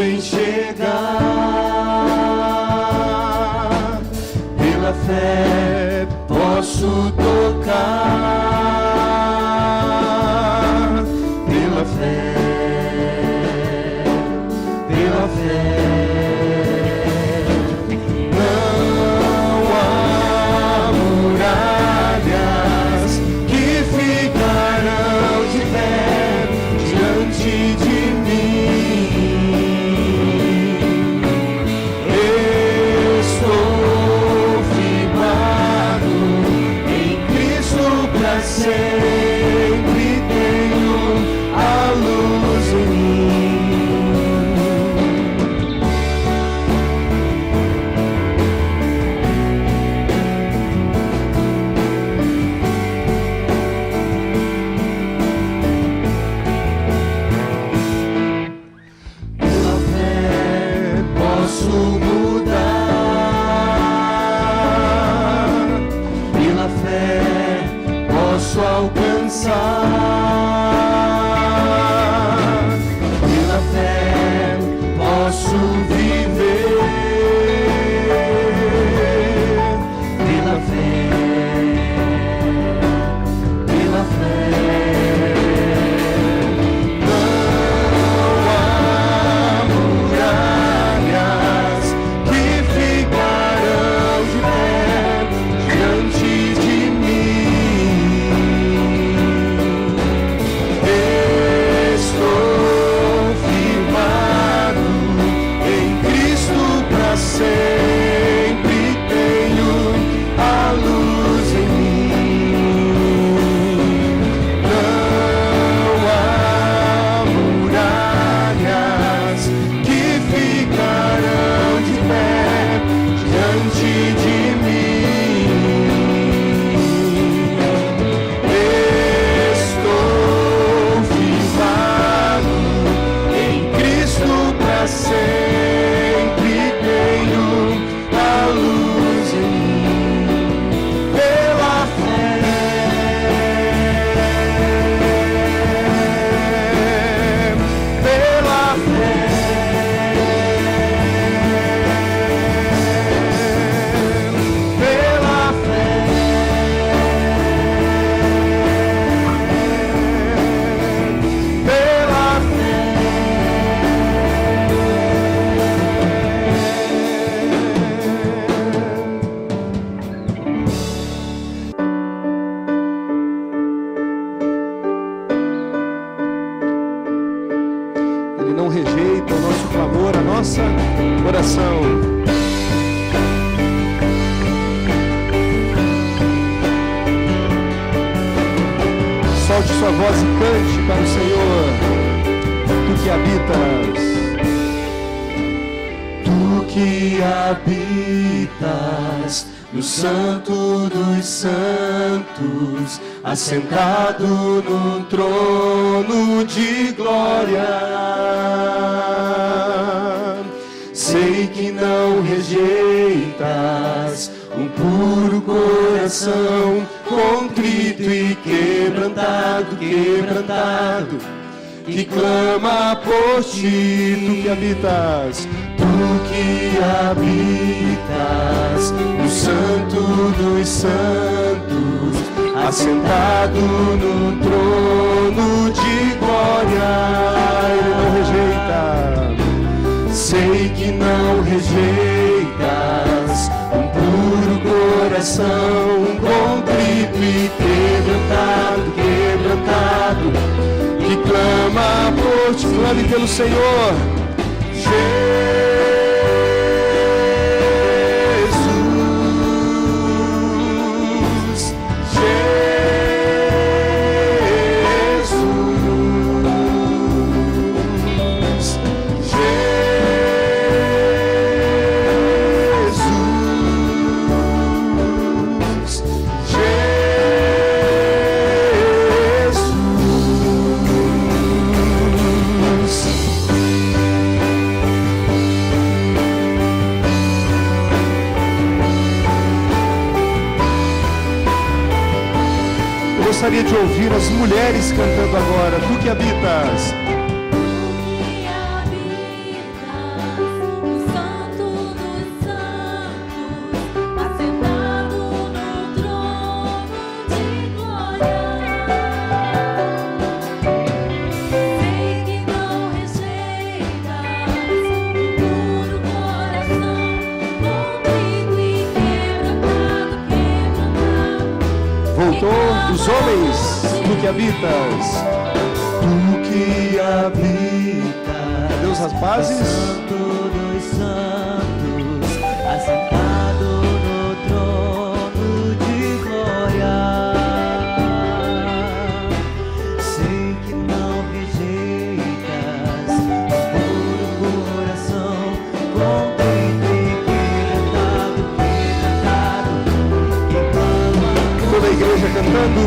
enxergar, pela fé posso tocar, pela fé, pela fé. Não há muralhas que ficarão de pé diante de sempre tenho a luz em Pela fé posso mudar, pela fé posso alcançar, pela fé posso viver, pela fé, pela fé. Não há muralhas que ficarão de pé diante de sempre tenho a luz em mim. Não há muralhas que ficarão de pé diante de mim. Estou firmado em Cristo para sempre. Oração. Solte sua voz e cante para o Senhor. Tu que habitas, tu que habitas no Santo dos Santos, assentado num trono de glória. Sei que não rejeitas um puro coração, contrito e quebrantado, quebrantado, que clama por ti. Tu que habitas, tu que habitas no Santo dos Santos, assentado no trono de glória. Ele não rejeita. Sei que não rejeitas um puro coração, contrito e quebrantado, quebrantado, que clama por ti. Clame pelo Senhor. Gostaria de ouvir as mulheres cantando agora. Tu que habitas Senhor dos homens, tu que habitas. Tu que habitas. Cadê os rapazes? Santo dos santos, assentado no trono de glória. Sei que não rejeitas o puro coração, contrito e quebrantado, que clama. Toda a igreja cantando.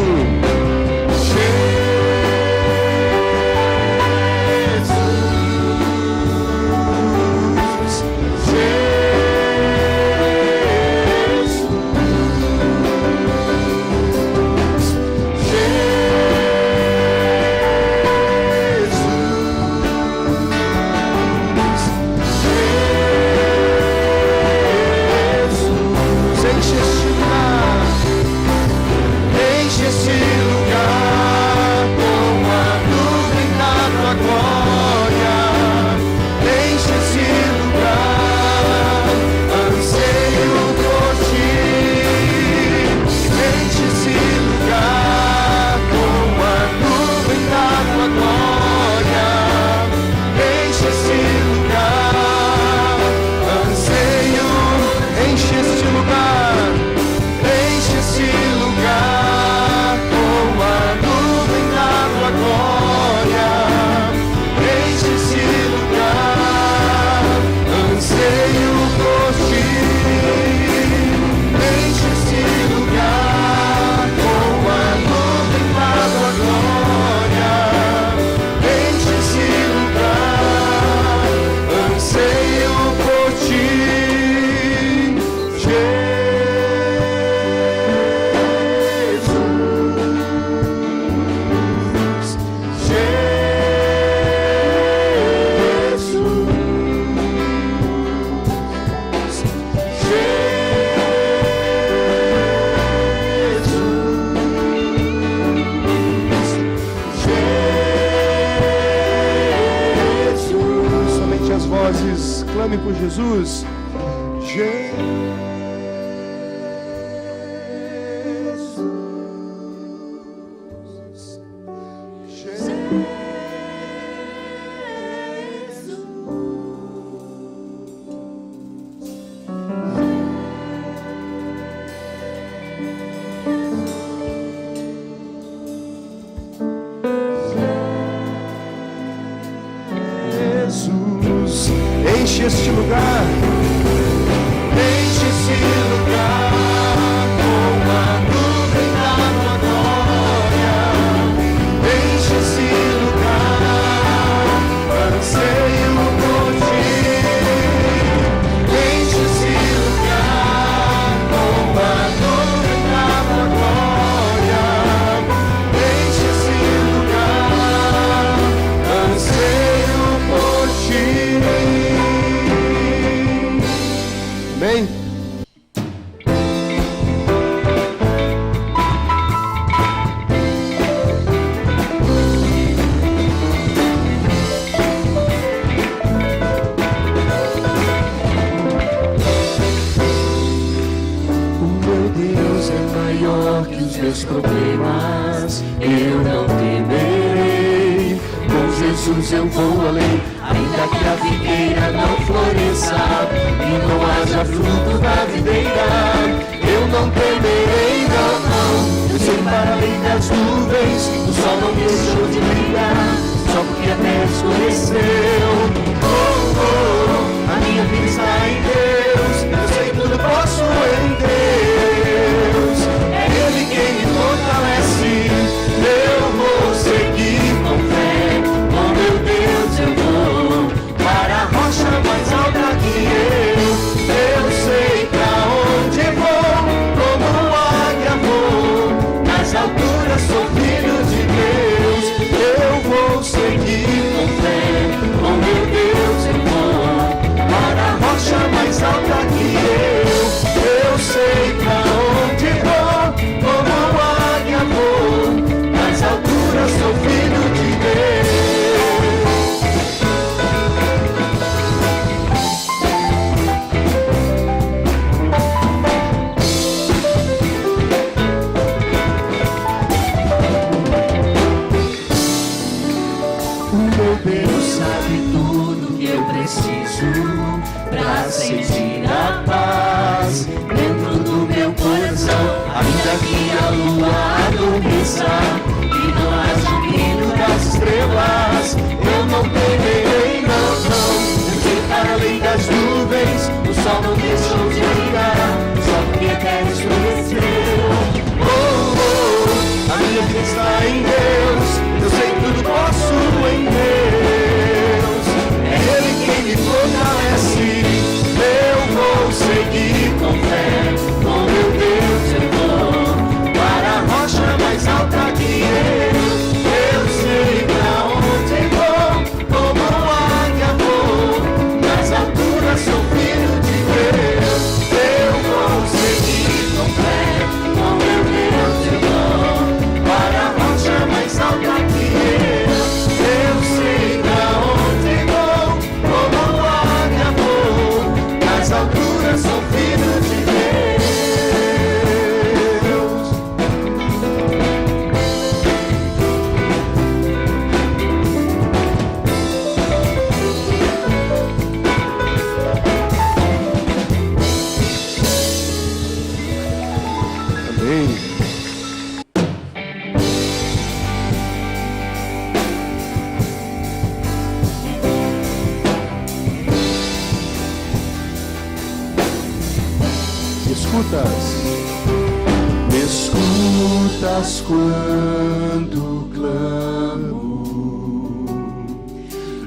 Clame por Jesus. Jesus, enche este lugar, enche esse lugar com a nuvem da tua glória, enche esse lugar, anseio por ti, enche esse lugar com a nuvem da tua glória, enche esse lugar, anseio por ti. Amém? Meus problemas eu não temerei, com Jesus eu vou além, ainda que a figueira não floresça e não haja fruto da videira, eu não temerei, não, eu sei para além das nuvens, o sol não deixou de brilhar, só porque a terra escureceu, a minha vida está em Deus, eu sei tudo posso em Deus, Ele quem me fortalece, eu vou seguir com fé, com meu Deus eu vou, para a rocha mais alta que eu sei pra onde vou, como águia vou, nas alturas sou filho de Deus, eu vou seguir com fé, com meu Deus. sentir a paz dentro do meu coração. Ainda que a lua adormeça e não haja brilho das estrelas, eu não temerei, não, não. Eu sei para além das nuvens, o sol não deixou de brilhar, só porque a terra escureceu. Oh, oh, a minha vida está em Deus, eu sei que tudo posso em Deus. É Ele quem me fortalece, eu vou seguir com fé, com meu Deus eu vou para a rocha mais alta que eu sei pra onde vou, como águia vou, nas alturas sou filho de Deus, eu vou seguir com fé, com meu Deus eu vou para a rocha mais alta que eu sei pra onde vou, como águia vou, nas alturas sou filho de Deus. Amém. Me escutas quando clamo,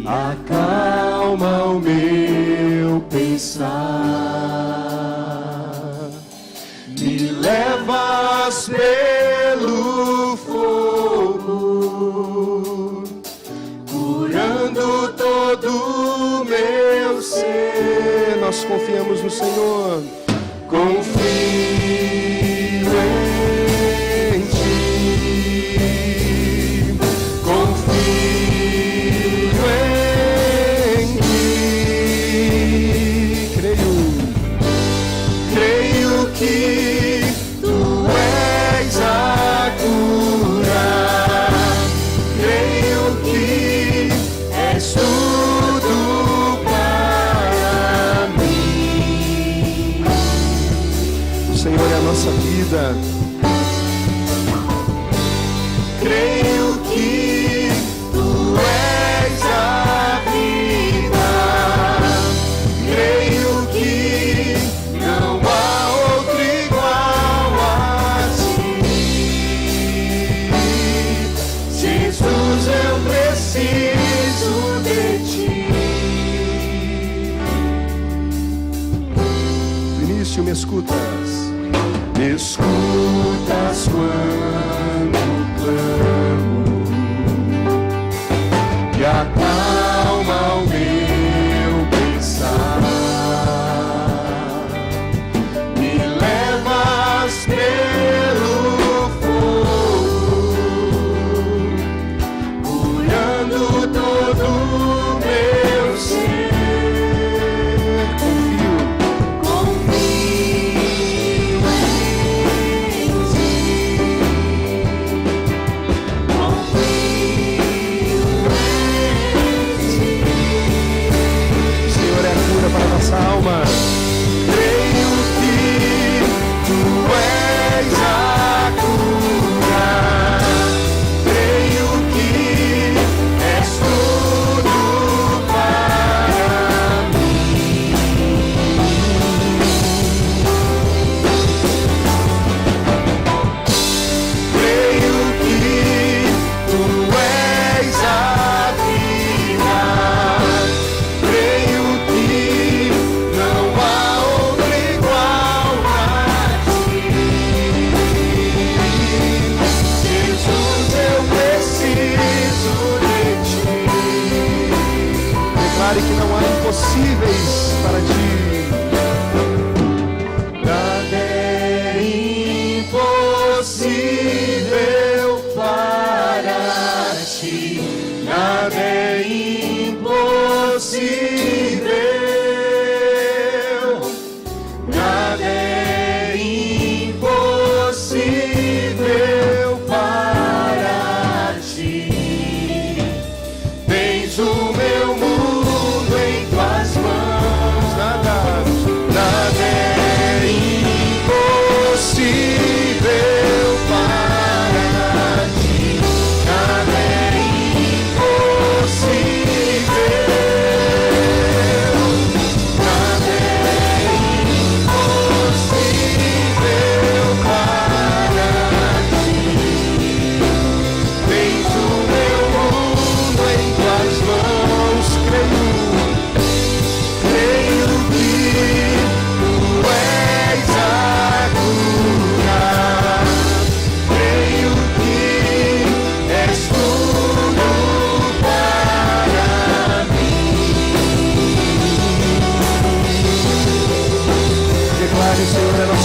acalma o meu pensar, me levas pelo fogo, curando todo o meu ser. Nós confiamos no Senhor. Confio em Ti, confio em Ti, creio que Tu és a cura, creio que és tudo para mim. O Senhor é a nossa vida. Creio que Tu és a vida. Creio que não há outro igual a Ti. Jesus, eu preciso de Ti. Vinícius, me escutas? Me escutas quando clamo, que acalma o meu pensar, me levas pelo fogo, curando todo o meu ser.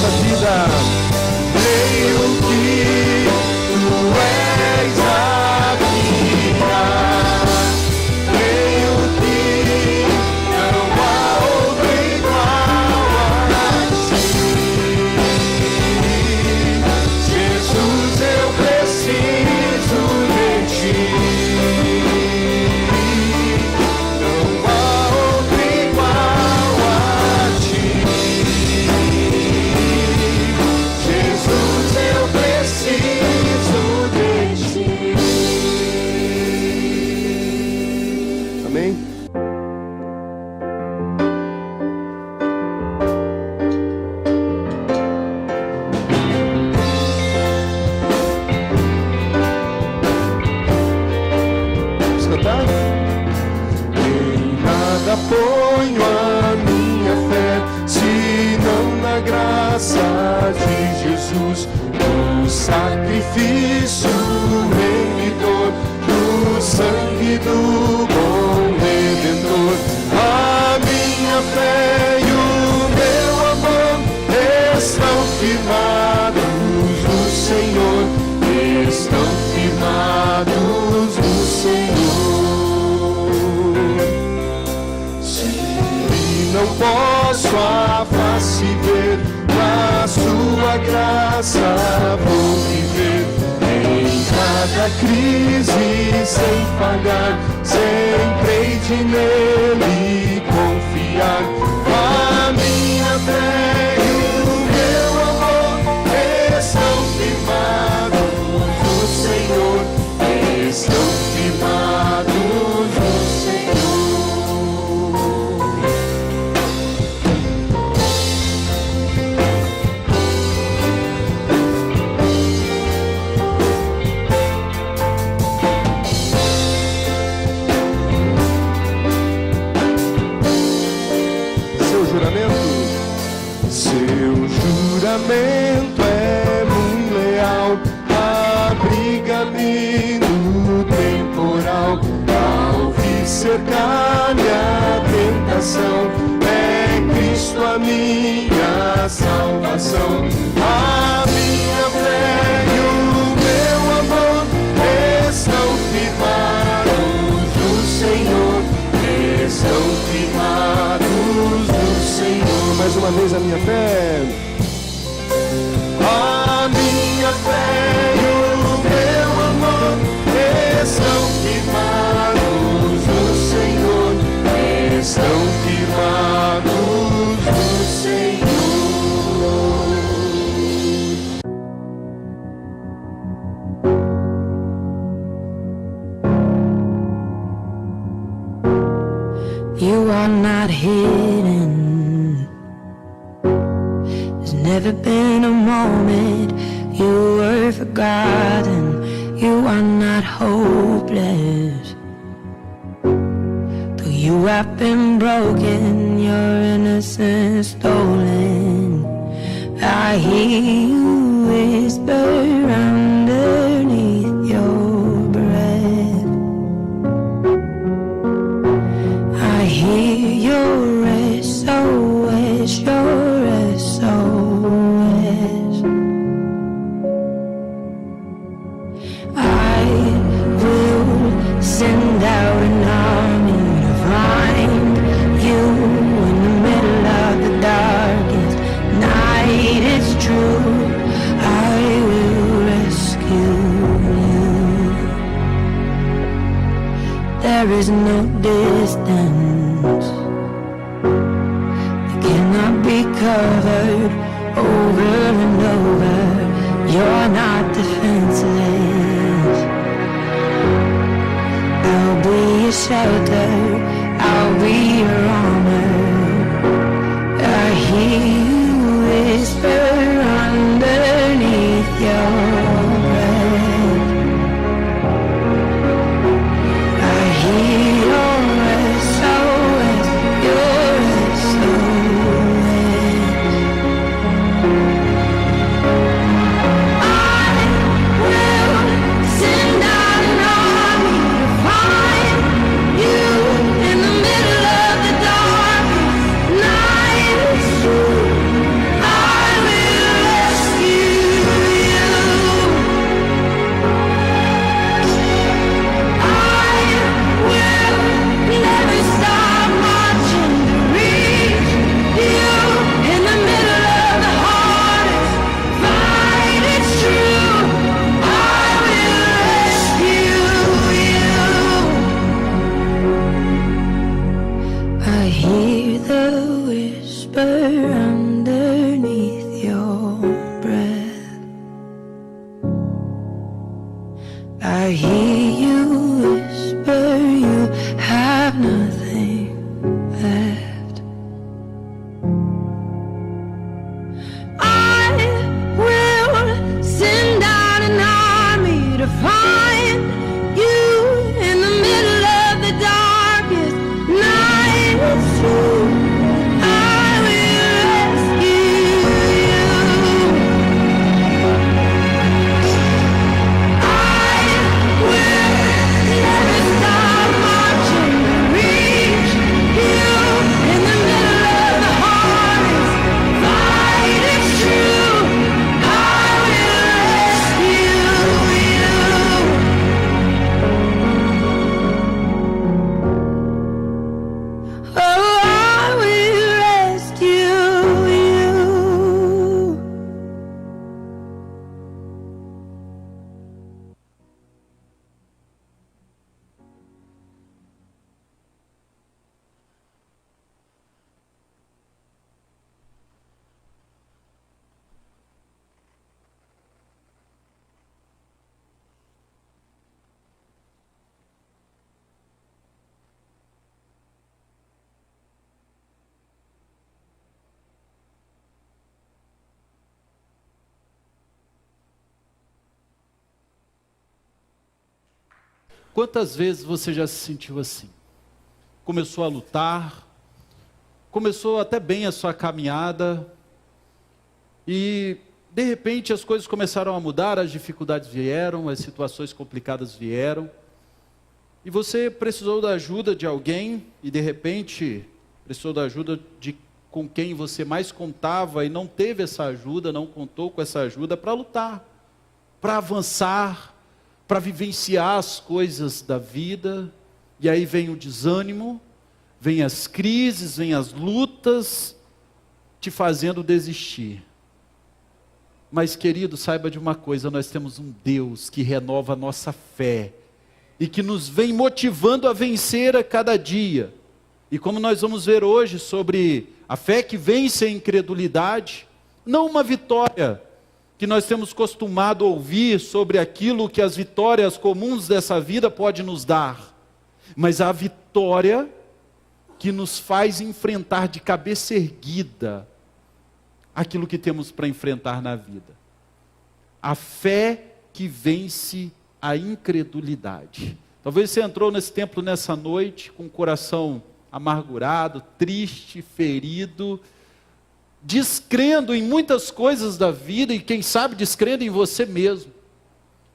nossa vida. Creio que tu és a vida. Creio que não há outro igual a ti. Jesus, eu preciso de ti. Não há outro igual a ti. Jesus, eu preciso de ti. Amém? Vamos cantar? Em nada ponho a minha fé, senão na graça de Jesus, no sacrifício remidor, do sangue do bom Redentor. A minha fé e o meu amor estão firmados no Senhor, estão firmados no Senhor. Se não posso a face ver, na sua graça vou viver. Em cada crise sem falhar, sempre hei de nele confiar. A minha fé e o meu amor estão firmados no Senhor, estão firmados no Senhor. Seu juramento? Seu juramento é muito leal, abriga-me no temporal. Ao vir cercar-me a tentação, é Cristo a minha salvação. A minha fé e o meu amor estão firmados no Senhor, estão firmados no Senhor. Mais uma vez a minha fé. A minha fé e o meu amor estão firmados no Senhor, estão firmados no Senhor. You are not hidden. There's never been a moment you were forgotten. You are not hopeless. Though you have been broken, your innocence stolen, I hear you whisper underneath your breath. I hear your SOS, your SOS. I will send out an army to find you in the middle of the darkest night. It's true, I will rescue you. There is no distance that cannot be covered over and over. You're not defenseless. I'll be your shelter, I'll be your armor. I hear you whisper underneath your breath. I hear your SOS, your SOS. I will send out an army to find you whisper underneath your breath. I hear you whisper you have nothing left. I will send out an army to find you in the middle of the darkest night. It's true. I will rescue you. I will never stop marching to reach you in the middle of the hardest fight. It's true. I will rescue you. Oh, I will rescue you. Quantas vezes você já se sentiu assim? Começou a lutar, começou até bem a sua caminhada, e de repente as coisas começaram a mudar, as dificuldades vieram, as situações complicadas vieram, e você precisou da ajuda de alguém, e de repente precisou da ajuda de com quem você mais contava, e não teve essa ajuda, não contou com essa ajuda para lutar, para avançar, para vivenciar as coisas da vida. E aí vem o desânimo, vem as crises, vem as lutas, te fazendo desistir. Mas querido, saiba de uma coisa, nós temos um Deus que renova a nossa fé, e que nos vem motivando a vencer a cada dia. E como nós vamos ver hoje sobre a fé que vence a incredulidade, não uma vitória que nós temos costumado ouvir sobre aquilo que as vitórias comuns dessa vida podem nos dar, mas a vitória que nos faz enfrentar de cabeça erguida aquilo que temos para enfrentar na vida. A fé que vence a incredulidade. Talvez você entrou nesse templo nessa noite com o coração amargurado, triste, ferido, descrendo em muitas coisas da vida, e quem sabe descrendo em você mesmo.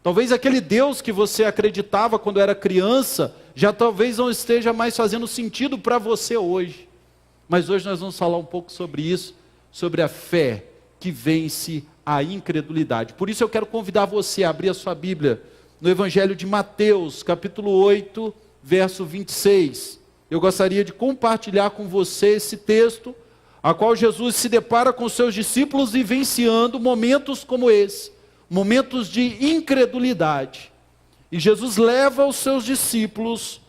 Talvez aquele Deus que você acreditava quando era criança, já talvez não esteja mais fazendo sentido para você hoje. Mas hoje nós vamos falar um pouco sobre isso, sobre a fé que vence a incredulidade. Por isso eu quero convidar você a abrir a sua Bíblia no Evangelho de Mateus, capítulo 8, verso 26. Eu gostaria de compartilhar com você esse texto, a qual Jesus se depara com seus discípulos vivenciando momentos como esse, momentos de incredulidade. E Jesus leva os seus discípulos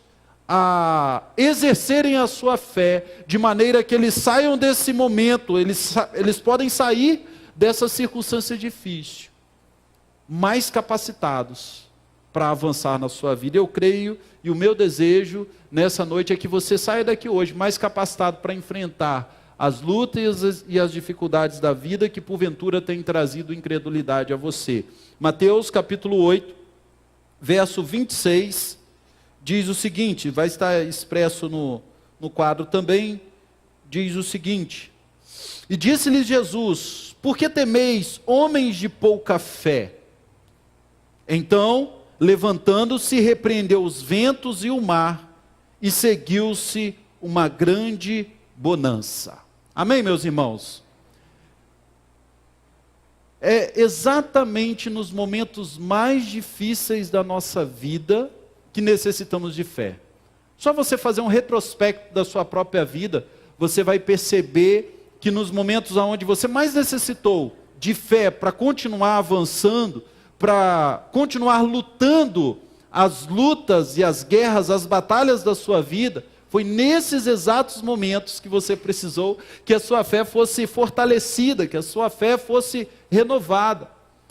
a exercerem a sua fé, de maneira que eles saiam desse momento, eles podem sair dessa circunstância difícil, mais capacitados para avançar na sua vida. Eu creio, e o meu desejo nessa noite é que você saia daqui hoje mais capacitado para enfrentar as lutas e as dificuldades da vida que porventura tem trazido incredulidade a você. Mateus capítulo 8, verso 26, diz o seguinte, vai estar expresso no quadro também, diz o seguinte: E disse-lhes Jesus, por que temeis, homens de pouca fé? Então, levantando-se, repreendeu os ventos e o mar, e seguiu-se uma grande bonança. Amém, meus irmãos? É exatamente nos momentos mais difíceis da nossa vida que necessitamos de fé. Só você fazer um retrospecto da sua própria vida, você vai perceber que nos momentos onde você mais necessitou de fé para continuar avançando, para continuar lutando as lutas e as guerras, as batalhas da sua vida, Foi nesses exatos momentos que você precisou que a sua fé fosse fortalecida, que a sua fé fosse renovada.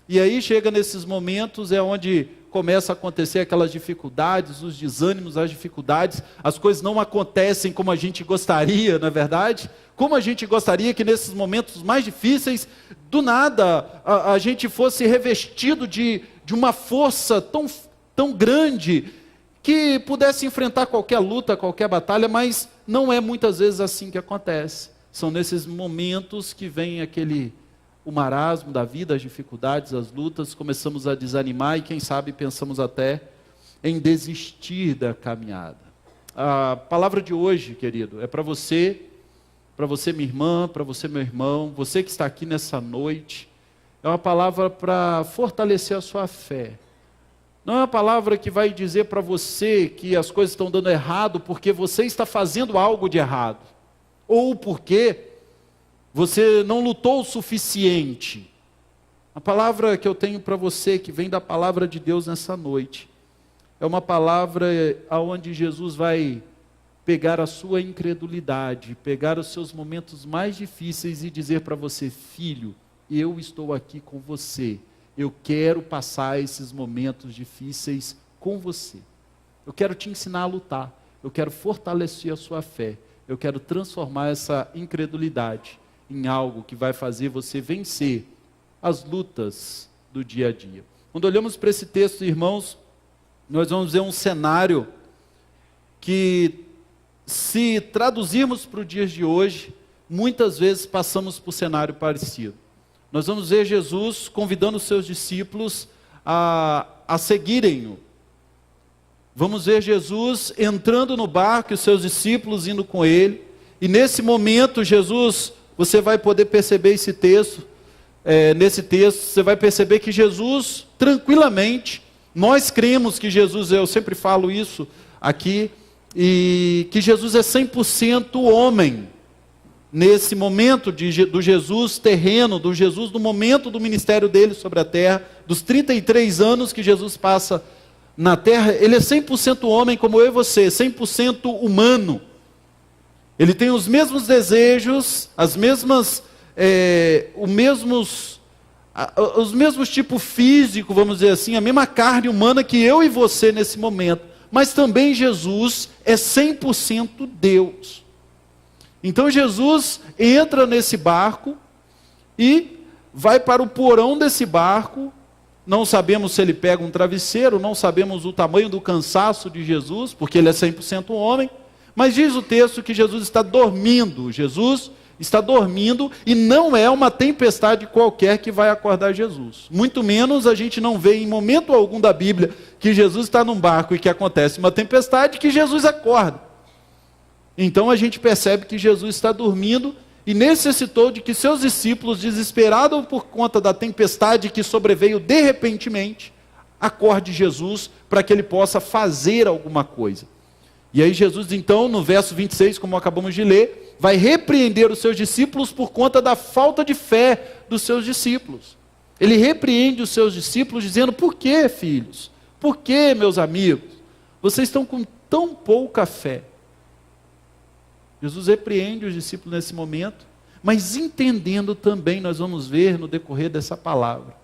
E aí chega nesses momentos, é onde começa a acontecer aquelas dificuldades, os desânimos, as dificuldades, as coisas não acontecem como a gente gostaria, não é verdade? Como a gente gostaria que nesses momentos mais difíceis, do nada, a gente fosse revestido de uma força tão grande, que pudesse enfrentar qualquer luta, qualquer batalha, mas não é muitas vezes assim que acontece. São nesses momentos que vem o marasmo da vida, as dificuldades, as lutas, começamos a desanimar e quem sabe pensamos até em desistir da caminhada. A palavra de hoje, querido, é para você minha irmã, para você meu irmão, você que está aqui nessa noite, é uma palavra para fortalecer a sua fé. Não é uma palavra que vai dizer para você que as coisas estão dando errado porque você está fazendo algo de errado, ou porque você não lutou o suficiente. A palavra que eu tenho para você, que vem da palavra de Deus nessa noite, é uma palavra onde Jesus vai pegar a sua incredulidade, pegar os seus momentos mais difíceis e dizer para você: filho, eu estou aqui com você. Eu quero passar esses momentos difíceis com você. Eu quero te ensinar a lutar. Eu quero fortalecer a sua fé. Eu quero transformar essa incredulidade em algo que vai fazer você vencer as lutas do dia a dia. Quando olhamos para esse texto, irmãos, nós vamos ver um cenário que, se traduzirmos para os dias de hoje, muitas vezes passamos por cenário parecido. Nós vamos ver Jesus convidando os seus discípulos a seguirem-no. Vamos ver Jesus entrando no barco e os seus discípulos indo com ele. E nesse momento, Jesus, você vai poder perceber esse texto, nesse texto, você vai perceber que Jesus, tranquilamente, nós cremos que Jesus, eu sempre falo isso aqui, e que Jesus é 100% homem. Nesse momento do Jesus terreno, do Jesus no momento do ministério dele sobre a terra, dos 33 anos que Jesus passa na terra, ele é 100% homem como eu e você, 100% humano. Ele tem os mesmos desejos, os mesmos tipos físicos, vamos dizer assim, a mesma carne humana que eu e você nesse momento. Mas também Jesus é 100% Deus. Então Jesus entra nesse barco e vai para o porão desse barco. Não sabemos se ele pega um travesseiro, não sabemos o tamanho do cansaço de Jesus, porque ele é 100% homem. Mas diz o texto que Jesus está dormindo. Jesus está dormindo e não é uma tempestade qualquer que vai acordar Jesus. Muito menos a gente não vê em momento algum da Bíblia que Jesus está num barco e que acontece uma tempestade que Jesus acorda. Então a gente percebe que Jesus está dormindo e necessitou de que seus discípulos, desesperados por conta da tempestade que sobreveio de repentemente, acorde Jesus para que ele possa fazer alguma coisa. E aí Jesus então, no verso 26, como acabamos de ler, vai repreender os seus discípulos por conta da falta de fé dos seus discípulos. Ele repreende os seus discípulos dizendo: por que, filhos? Por que, meus amigos? Vocês estão com tão pouca fé. Jesus repreende os discípulos nesse momento, mas entendendo também, nós vamos ver no decorrer dessa palavra,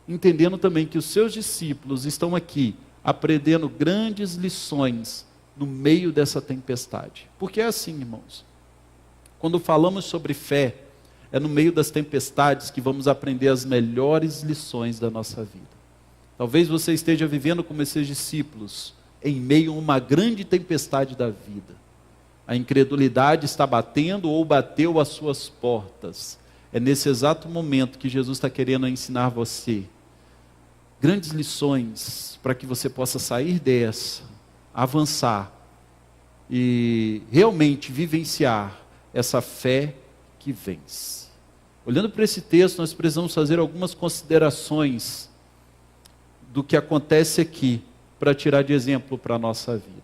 entendendo também que os seus discípulos estão aqui aprendendo grandes lições no meio dessa tempestade. Porque é assim, irmãos, quando falamos sobre fé, é no meio das tempestades que vamos aprender as melhores lições da nossa vida. Talvez você esteja vivendo como esses discípulos, em meio a uma grande tempestade da vida. A incredulidade está batendo ou bateu às suas portas. É nesse exato momento que Jesus está querendo ensinar você grandes lições para que você possa sair dessa, avançar e realmente vivenciar essa fé que vence. Olhando para esse texto, nós precisamos fazer algumas considerações do que acontece aqui para tirar de exemplo para a nossa vida.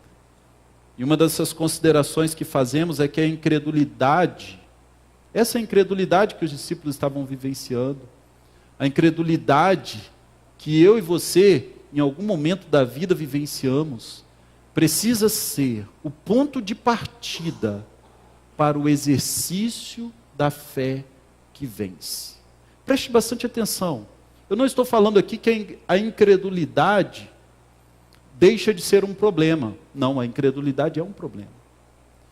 E uma dessas considerações que fazemos é que a incredulidade, essa incredulidade que os discípulos estavam vivenciando, a incredulidade que eu e você, em algum momento da vida, vivenciamos, precisa ser o ponto de partida para o exercício da fé que vence. Preste bastante atenção. Eu não estou falando aqui que a incredulidade deixa de ser um problema. Não, a incredulidade é um problema.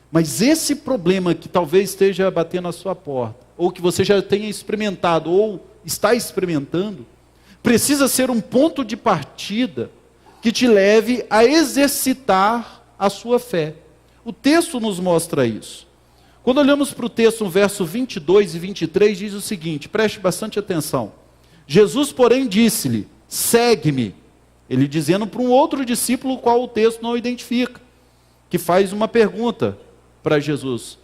Mas esse problema que talvez esteja batendo a sua porta, ou que você já tenha experimentado, ou está experimentando, precisa ser um ponto de partida que te leve a exercitar a sua fé. O texto nos mostra isso. Quando olhamos para o texto, no verso 22 e 23, diz o seguinte, preste bastante atenção. Jesus, porém, disse-lhe, segue-me. Ele dizendo para um outro discípulo, o qual o texto não identifica, que faz uma pergunta para Jesus.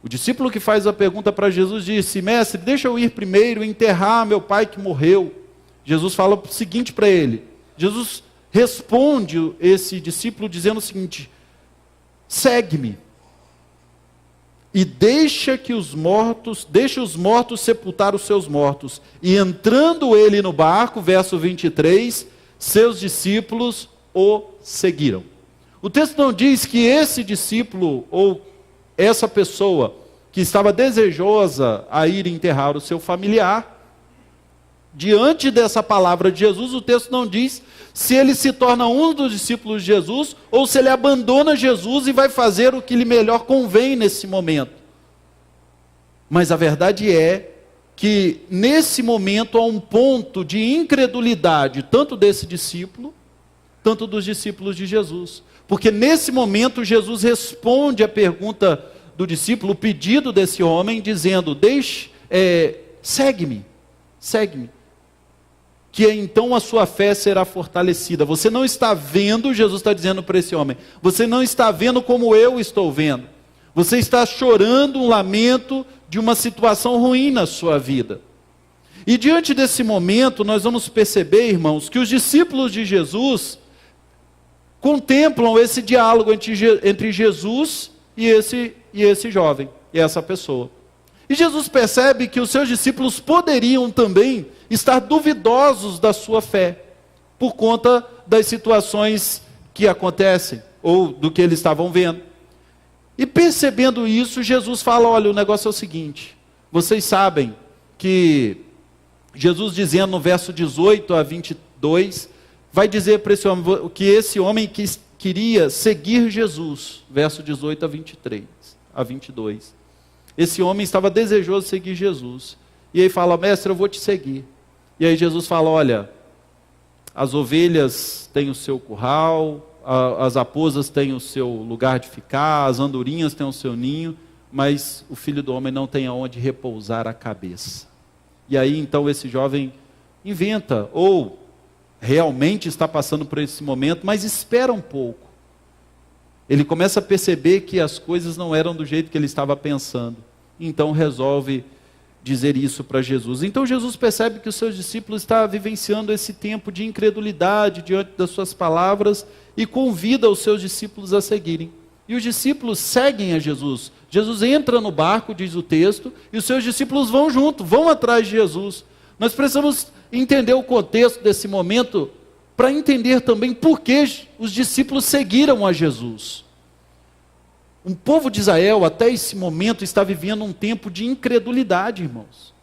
O discípulo que faz a pergunta para Jesus disse, mestre, deixa eu ir primeiro enterrar meu pai que morreu. Jesus fala o seguinte para ele. Jesus responde esse discípulo dizendo o seguinte, segue-me. E deixa os mortos sepultar os seus mortos. E entrando ele no barco, verso 23, seus discípulos o seguiram. O texto não diz que esse discípulo ou essa pessoa que estava desejosa a ir enterrar o seu familiar, diante dessa palavra de Jesus, o texto não diz se ele se torna um dos discípulos de Jesus ou se ele abandona Jesus e vai fazer o que lhe melhor convém nesse momento. Mas a verdade é que nesse momento há um ponto de incredulidade, tanto desse discípulo, tanto dos discípulos de Jesus. Porque nesse momento Jesus responde a pergunta do discípulo, o pedido desse homem, dizendo, segue-me, segue-me. Que então a sua fé será fortalecida. Você não está vendo, Jesus está dizendo para esse homem, você não está vendo como eu estou vendo. Você está chorando um lamento de uma situação ruim na sua vida. E diante desse momento, nós vamos perceber, irmãos, que os discípulos de Jesus contemplam esse diálogo entre Jesus e esse jovem, e essa pessoa. E Jesus percebe que os seus discípulos poderiam também estar duvidosos da sua fé, por conta das situações que acontecem, ou do que eles estavam vendo. E percebendo isso, Jesus fala, olha, o negócio é o seguinte, vocês sabem que Jesus dizendo no verso 18 a 22, vai dizer para esse homem, que esse homem que queria seguir Jesus, verso 18 a 22. Esse homem estava desejoso de seguir Jesus. E aí fala, mestre, eu vou te seguir. E aí Jesus fala, olha, as ovelhas têm o seu curral, as raposas têm o seu lugar de ficar, as andorinhas têm o seu ninho, mas o filho do homem não tem aonde repousar a cabeça. E aí então esse jovem inventa, ou realmente está passando por esse momento, mas espera um pouco. Ele começa a perceber que as coisas não eram do jeito que ele estava pensando. Então resolve dizer isso para Jesus. Então Jesus percebe que os seus discípulos estão vivenciando esse tempo de incredulidade diante das suas palavras e convida os seus discípulos a seguirem. E os discípulos seguem a Jesus. Jesus entra no barco, diz o texto, e os seus discípulos vão junto, vão atrás de Jesus. Nós precisamos entender o contexto desse momento para entender também por que os discípulos seguiram a Jesus. O povo de Israel, até esse momento, está vivendo um tempo de incredulidade, irmãos.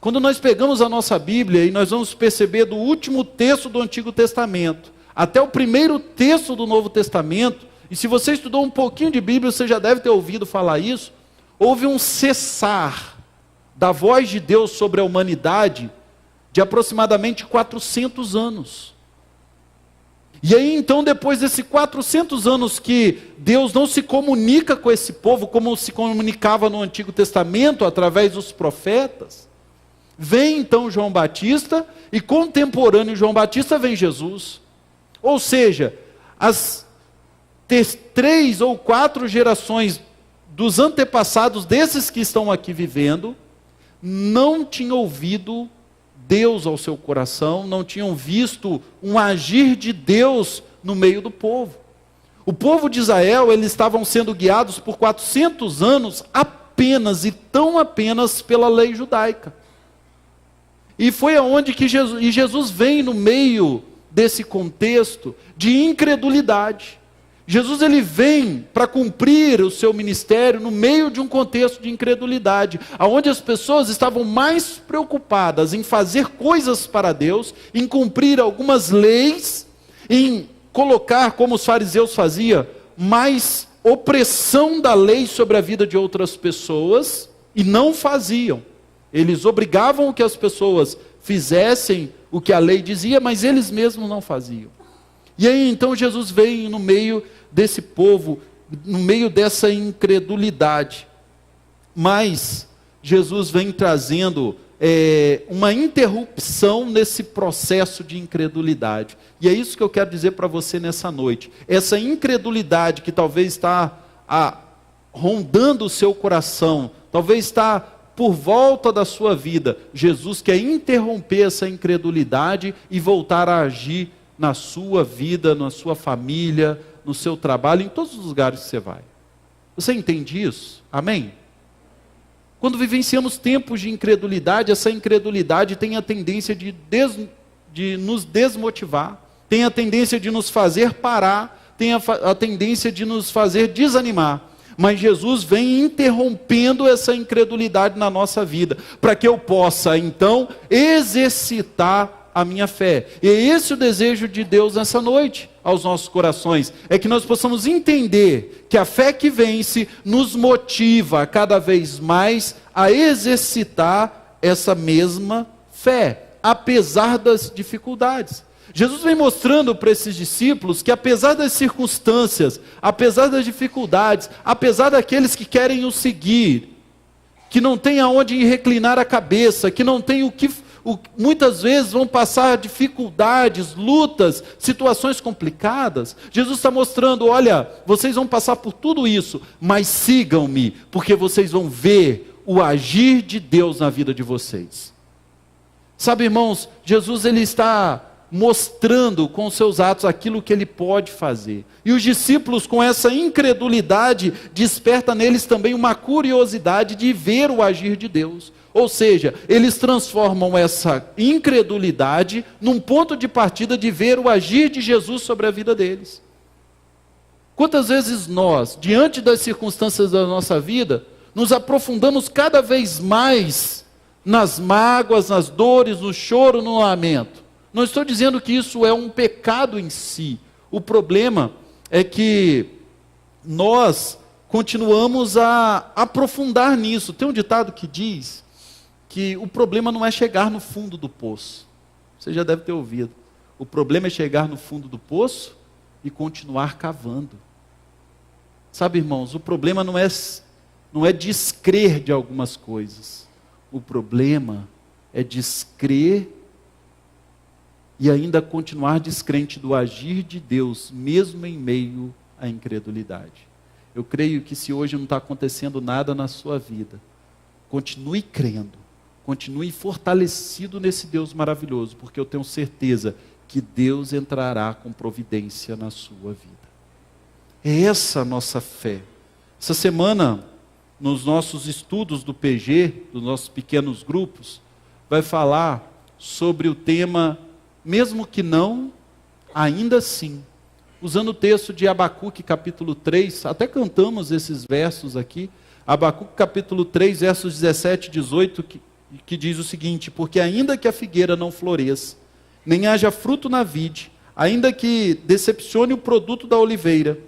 Quando nós pegamos a nossa Bíblia e nós vamos perceber do último texto do Antigo Testamento até o primeiro texto do Novo Testamento, e se você estudou um pouquinho de Bíblia, você já deve ter ouvido falar isso, houve um cessar da voz de Deus sobre a humanidade de aproximadamente 400 anos. E aí então, depois desses 400 anos que Deus não se comunica com esse povo, como se comunicava no Antigo Testamento, através dos profetas, vem então João Batista, e contemporâneo João Batista vem Jesus. Ou seja, as 3 ou 4 gerações dos antepassados desses que estão aqui vivendo, não tinham ouvido Deus ao seu coração, não tinham visto um agir de Deus no meio do povo. O povo de Israel, eles estavam sendo guiados por 400 anos apenas e tão apenas pela lei judaica. E foi aonde que Jesus vem no meio desse contexto de incredulidade. Jesus ele vem para cumprir o seu ministério no meio de um contexto de incredulidade, onde as pessoas estavam mais preocupadas em fazer coisas para Deus, em cumprir algumas leis, em colocar, como os fariseus faziam, mais opressão da lei sobre a vida de outras pessoas, e não faziam. Eles obrigavam que as pessoas fizessem o que a lei dizia, mas eles mesmos não faziam. E aí então Jesus vem no meio desse povo, no meio dessa incredulidade. Mas Jesus vem trazendo uma interrupção nesse processo de incredulidade. E é isso que eu quero dizer para você nessa noite. Essa incredulidade que talvez está rondando o seu coração, talvez está por volta da sua vida, Jesus quer interromper essa incredulidade e voltar a agir na sua vida, na sua família, no seu trabalho, em todos os lugares que você vai. Você entende isso? Amém? Quando vivenciamos tempos de incredulidade, essa incredulidade tem a tendência de nos desmotivar, tem a tendência de nos fazer parar, tem a tendência de nos fazer desanimar. Mas Jesus vem interrompendo essa incredulidade na nossa vida, para que eu possa então exercitar a minha fé. E é esse o desejo de Deus nessa noite, aos nossos corações, é que nós possamos entender que a fé que vence nos motiva cada vez mais a exercitar essa mesma fé, apesar das dificuldades. Jesus vem mostrando para esses discípulos que apesar das circunstâncias, apesar das dificuldades, apesar daqueles que querem o seguir, que não tem aonde reclinar a cabeça, que não tem muitas vezes vão passar dificuldades, lutas, situações complicadas. Jesus está mostrando, olha, vocês vão passar por tudo isso, mas sigam-me, porque vocês vão ver o agir de Deus na vida de vocês. Sabe, irmãos, Jesus ele está mostrando com seus atos aquilo que ele pode fazer. E os discípulos, com essa incredulidade, desperta neles também uma curiosidade de ver o agir de Deus. Ou seja, eles transformam essa incredulidade num ponto de partida de ver o agir de Jesus sobre a vida deles. Quantas vezes nós, diante das circunstâncias da nossa vida, nos aprofundamos cada vez mais nas mágoas, nas dores, no choro, no lamento? Não estou dizendo que isso é um pecado em si. O problema é que nós continuamos a aprofundar nisso. Tem um ditado que diz que o problema não é chegar no fundo do poço. Você já deve ter ouvido. O problema é chegar no fundo do poço e continuar cavando. Sabe, irmãos, o problema não é descrer de algumas coisas. O problema é descrer e ainda continuar descrente do agir de Deus, mesmo em meio à incredulidade. Eu creio que se hoje não está acontecendo nada na sua vida, continue crendo, continue fortalecido nesse Deus maravilhoso, porque eu tenho certeza que Deus entrará com providência na sua vida. É essa a nossa fé. Essa semana, nos nossos estudos do PG, dos nossos pequenos grupos, vai falar sobre o tema mesmo que não, ainda assim. Usando o texto de Abacuque, capítulo 3, até cantamos esses versos aqui. Abacuque, capítulo 3, versos 17 e 18, que diz o seguinte: porque ainda que a figueira não floresça, nem haja fruto na vide, ainda que decepcione o produto da oliveira,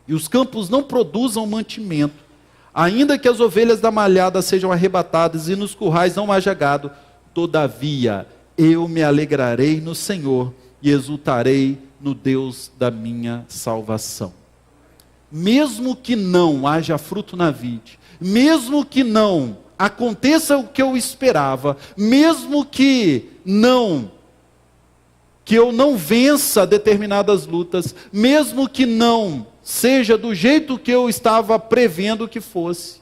e os campos não produzam mantimento, ainda que as ovelhas da malhada sejam arrebatadas, e nos currais não haja gado, todavia eu me alegrarei no Senhor e exultarei no Deus da minha salvação. Mesmo que não haja fruto na vide, mesmo que não aconteça o que eu esperava, mesmo que eu não vença determinadas lutas, mesmo que não seja do jeito que eu estava prevendo que fosse,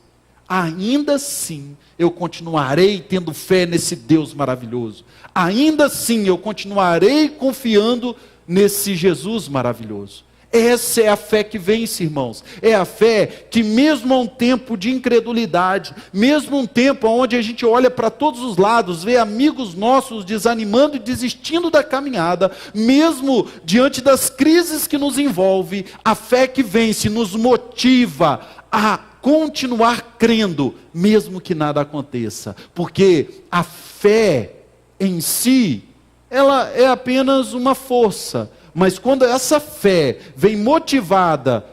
ainda assim eu continuarei tendo fé nesse Deus maravilhoso. Ainda assim eu continuarei confiando nesse Jesus maravilhoso. Essa é a fé que vence, irmãos. É a fé que mesmo a um tempo de incredulidade, mesmo um tempo onde a gente olha para todos os lados, vê amigos nossos desanimando e desistindo da caminhada, mesmo diante das crises que nos envolvem, a fé que vence nos motiva a continuar crendo, mesmo que nada aconteça. Porque a fé em si, ela é apenas uma força. Mas quando essa fé vem motivada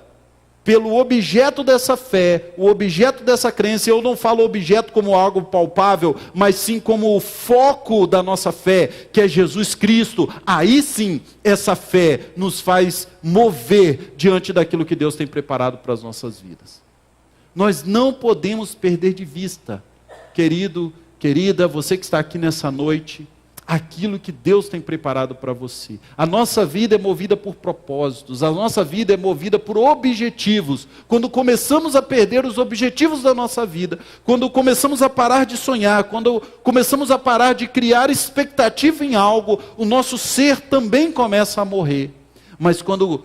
pelo objeto dessa fé, o objeto dessa crença, eu não falo objeto como algo palpável, mas sim como o foco da nossa fé, que é Jesus Cristo, aí sim essa fé nos faz mover diante daquilo que Deus tem preparado para as nossas vidas. Nós não podemos perder de vista, querido, querida, você que está aqui nessa noite, aquilo que Deus tem preparado para você. A nossa vida é movida por propósitos, a nossa vida é movida por objetivos. Quando começamos a perder os objetivos da nossa vida, quando começamos a parar de sonhar, quando começamos a parar de criar expectativa em algo, o nosso ser também começa a morrer. Mas quando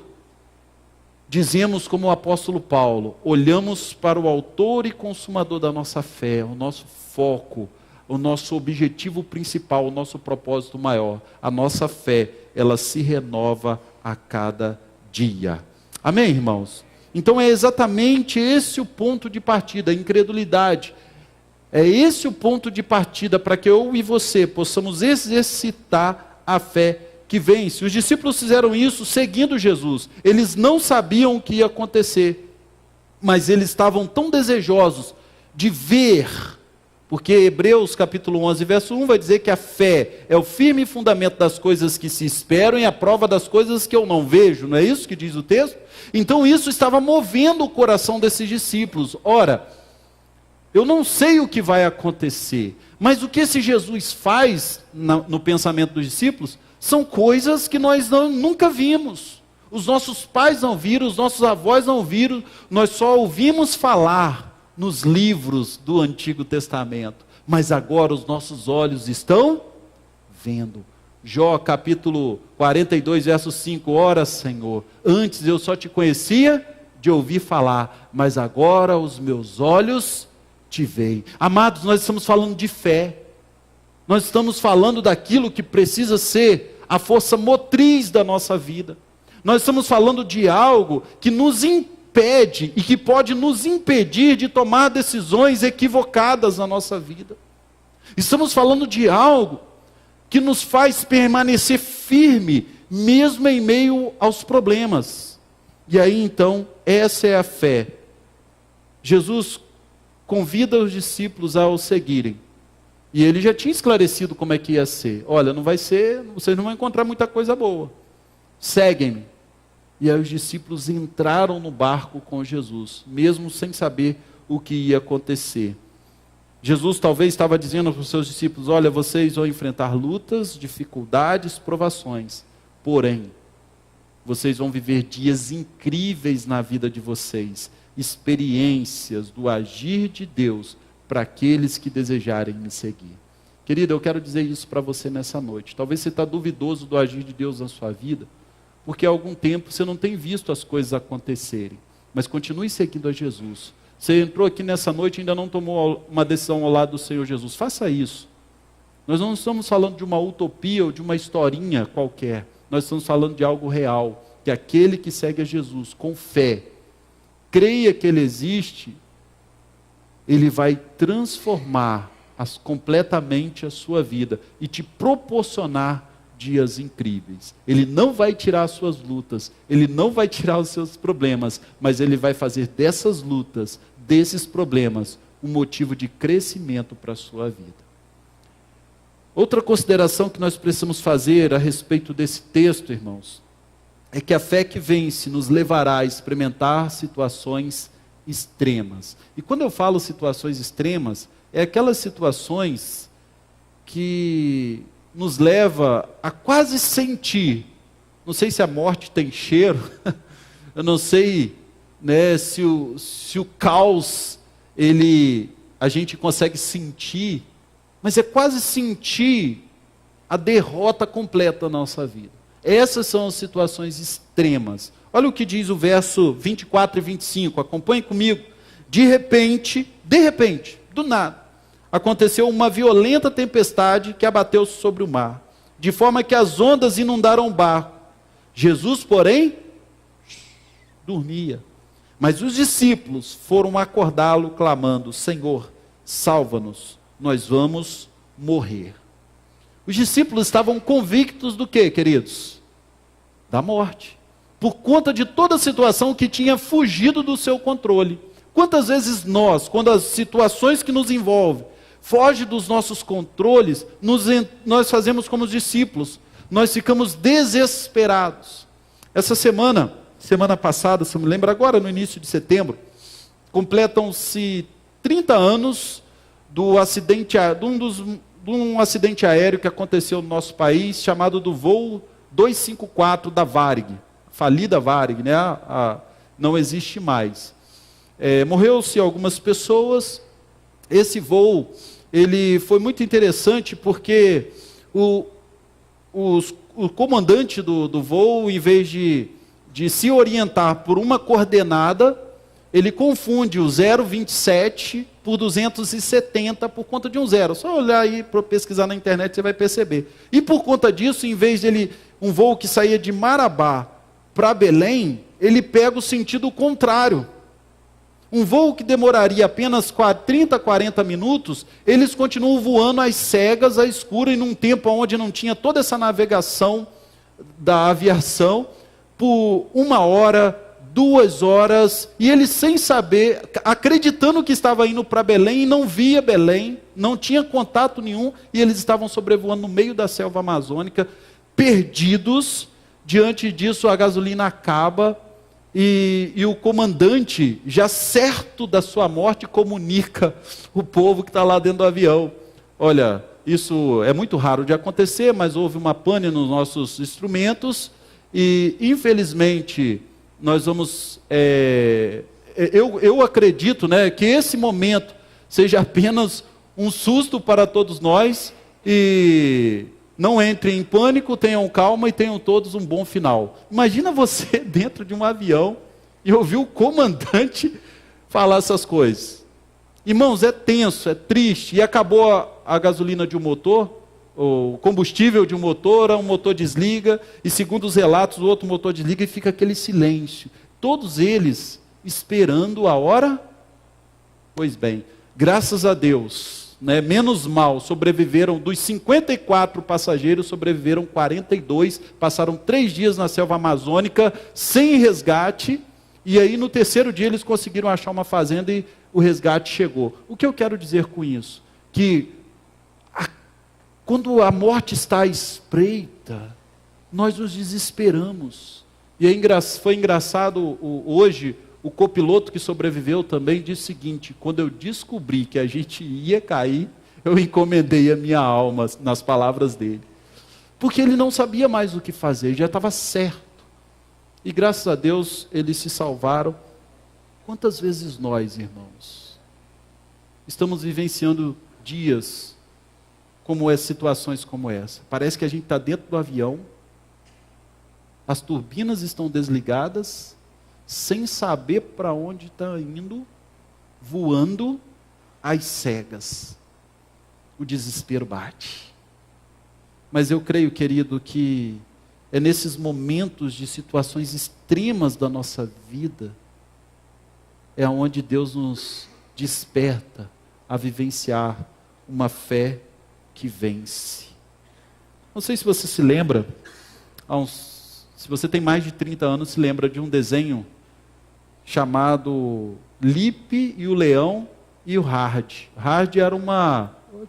dizemos como o apóstolo Paulo, olhamos para o autor e consumador da nossa fé, o nosso foco, o nosso objetivo principal, o nosso propósito maior, a nossa fé, ela se renova a cada dia. Amém, irmãos? Então é exatamente esse o ponto de partida, a incredulidade. É esse o ponto de partida para que eu e você possamos exercitar a fé que vence. Os discípulos fizeram isso seguindo Jesus. Eles não sabiam o que ia acontecer, mas eles estavam tão desejosos de ver. Porque Hebreus capítulo 11, verso 1 vai dizer que a fé é o firme fundamento das coisas que se esperam e a prova das coisas que eu não vejo. Não é isso que diz o texto? Então isso estava movendo o coração desses discípulos. Ora, eu não sei o que vai acontecer, mas o que esse Jesus faz no pensamento dos discípulos são coisas que nós nunca vimos. Os nossos pais não viram, os nossos avós não viram, nós só ouvimos falar nos livros do Antigo Testamento, mas agora os nossos olhos estão vendo. Jó capítulo 42, verso 5, ora Senhor, antes eu só te conhecia de ouvir falar, mas agora os meus olhos te veem. Amados, nós estamos falando de fé, nós estamos falando daquilo que precisa ser a força motriz da nossa vida, nós estamos falando de algo que nos impede e que pode nos impedir de tomar decisões equivocadas na nossa vida. Estamos falando de algo que nos faz permanecer firme, mesmo em meio aos problemas. E aí então, essa é a fé. Jesus convida os discípulos a o seguirem. E ele já tinha esclarecido como é que ia ser. Olha, não vai ser, vocês não vão encontrar muita coisa boa. Seguem-me. E aí os discípulos entraram no barco com Jesus, mesmo sem saber o que ia acontecer. Jesus talvez estava dizendo para os seus discípulos, olha, vocês vão enfrentar lutas, dificuldades, provações. Porém, vocês vão viver dias incríveis na vida de vocês. Experiências do agir de Deus para aqueles que desejarem me seguir. Querido, eu quero dizer isso para você nessa noite. Talvez você está duvidoso do agir de Deus na sua vida, porque há algum tempo você não tem visto as coisas acontecerem. Mas continue seguindo a Jesus. Você entrou aqui nessa noite e ainda não tomou uma decisão ao lado do Senhor Jesus. Faça isso. Nós não estamos falando de uma utopia ou de uma historinha qualquer. Nós estamos falando de algo real. Que aquele que segue a Jesus com fé, creia que Ele existe, Ele vai transformar completamente a sua vida e te proporcionar dias incríveis. Ele não vai tirar as suas lutas, Ele não vai tirar os seus problemas, mas Ele vai fazer dessas lutas, desses problemas, um motivo de crescimento para a sua vida. Outra consideração que nós precisamos fazer a respeito desse texto, irmãos, é que a fé que vence nos levará a experimentar situações extremas. E quando eu falo situações extremas, é aquelas situações que nos leva a quase sentir, não sei se a morte tem cheiro, eu não sei, né, se o caos, a gente consegue sentir, mas é quase sentir a derrota completa na nossa vida. Essas são as situações extremas. Olha o que diz o verso 24 e 25, acompanhe comigo. De repente, do nada, aconteceu uma violenta tempestade que abateu sobre o mar, de forma que as ondas inundaram o barco. Jesus, porém, dormia. Mas os discípulos foram acordá-lo, clamando: Senhor, salva-nos, nós vamos morrer. Os discípulos estavam convictos do quê, queridos? Da morte. Por conta de toda a situação que tinha fugido do seu controle. Quantas vezes nós, quando as situações que nos envolvem fogem dos nossos controles, nós fazemos como os discípulos, nós ficamos desesperados. Essa semana passada, se eu me lembro agora, no início de setembro, completam-se 30 anos do acidente, de um acidente aéreo que aconteceu no nosso país, chamado do voo 254 da Varig, falida Varig, né? Não existe mais. Morreu-se algumas pessoas. Esse voo, ele foi muito interessante porque o comandante do voo, em vez de se orientar por uma coordenada, ele confunde o 027 por 270 por conta de um zero. Só olhar aí para pesquisar na internet você vai perceber. E por conta disso, em vez dele, um voo que saía de Marabá para Belém, ele pega o sentido contrário. Um voo que demoraria apenas 30, 40 minutos, eles continuam voando às cegas, às escuras, e num tempo onde não tinha toda essa navegação da aviação, por 1 hora, 2 horas, e eles sem saber, acreditando que estava indo para Belém, e não via Belém, não tinha contato nenhum, e eles estavam sobrevoando no meio da selva amazônica, perdidos. Diante disso, a gasolina acaba, e o comandante, já certo da sua morte, comunica o povo que está lá dentro do avião: olha, isso é muito raro de acontecer, mas houve uma pane nos nossos instrumentos, e infelizmente nós vamos, eu acredito, né, que esse momento seja apenas um susto para todos nós, e não entrem em pânico, tenham calma e tenham todos um bom final. Imagina você dentro de um avião e ouvir o comandante falar essas coisas. Irmãos, é tenso, é triste, e acabou a gasolina de um motor, o combustível de um motor desliga, e segundo os relatos, o outro motor desliga e fica aquele silêncio. Todos eles esperando a hora. Pois bem, graças a Deus, né, menos mal, sobreviveram, dos 54 passageiros, sobreviveram 42, passaram 3 dias na selva amazônica, sem resgate, e aí no 3º dia eles conseguiram achar uma fazenda e o resgate chegou. O que eu quero dizer com isso? Que quando a morte está à espreita, nós nos desesperamos. E foi engraçado, hoje, o copiloto que sobreviveu também disse o seguinte: quando eu descobri que a gente ia cair, eu encomendei a minha alma, nas palavras dele. Porque ele não sabia mais o que fazer, já estava certo. E graças a Deus, eles se salvaram. Quantas vezes nós, irmãos, estamos vivenciando dias situações como essa? Parece que a gente está dentro do avião, as turbinas estão desligadas, sem saber para onde está indo, voando às cegas. O desespero bate. Mas eu creio, querido, que é nesses momentos de situações extremas da nossa vida, é onde Deus nos desperta a vivenciar uma fé que vence. Não sei se você se lembra, se você tem mais de 30 anos, se lembra de um desenho chamado Lipe e o Leão e o Hard. Hard era